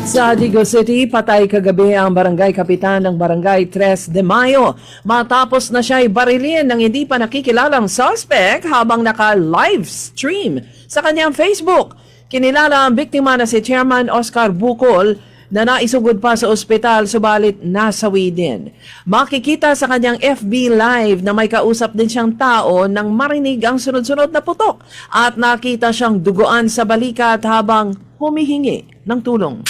Sa Digo City, patay kagabi ang barangay kapitan ng barangay 3 de Mayo matapos na siya'y barilin ng hindi pa nakikilalang suspect habang naka-live stream sa kanyang Facebook. Kinilala ang biktima na si Chairman Oscar Bukol na naisugod pa sa ospital subalit nasawi din. Makikita sa kanyang FB Live na may kausap din siyang tao nang marinig ang sunod-sunod na putok at nakita siyang duguan sa balikat habang humihingi ng tulong.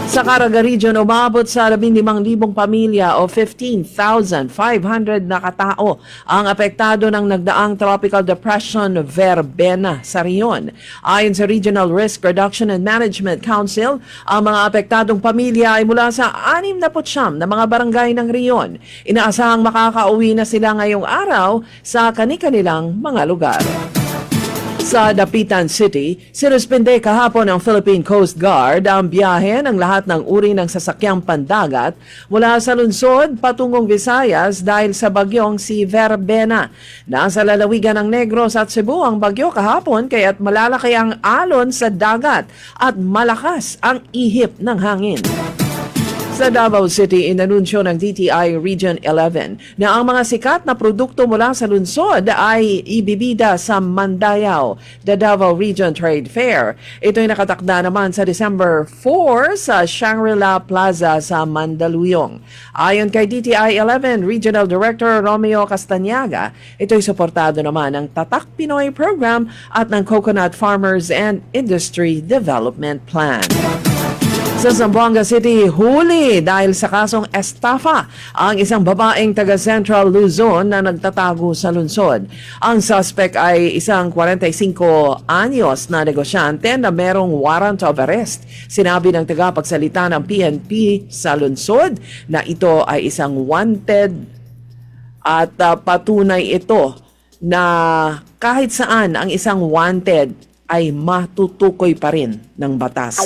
Sa Caraga Region, umabot sa 15,000 pamilya o 15,500 na katao ang apektado ng nagdaang Tropical Depression Verbena sa riyon. Ayon sa Regional Risk Reduction and Management Council, ang mga apektadong pamilya ay mula sa 69 na mga barangay ng riyon. Inaasahang makakauwi na sila ngayong araw sa kani-kanilang mga lugar. Sa Dapitan City, sinuspende kahapon ng Philippine Coast Guard ang biyahe ng lahat ng uri ng sasakyang pandagat mula sa lungsod patungong Visayas dahil sa bagyong si Verbena. Nasa lalawigan ng Negros at Cebu ang bagyo kahapon kaya't malalaki ang alon sa dagat at malakas ang ihip ng hangin. Sa Davao City, inanunsyo ng DTI Region 11 na ang mga sikat na produkto mula sa lungsod ay ibibida sa Mandayao, the Davao Region Trade Fair. Ito'y nakatakda naman sa December 4 sa Shangri-La Plaza sa Mandaluyong. Ayon kay DTI 11 Regional Director Romeo Castañaga, ito'y suportado naman ng Tatak Pinoy Program at ng Coconut Farmers and Industry Development Plan. Sa Zamboanga City, huli dahil sa kasong estafa ang isang babaeng taga Central Luzon na nagtatago sa lungsod. Ang suspect ay isang 45 anyos na negosyante na merong warrant of arrest. Sinabi ng tagapagsalita ng PNP sa lungsod na ito ay isang wanted at patunay ito na kahit saan ang isang wanted ay matutukoy pa rin ng batas.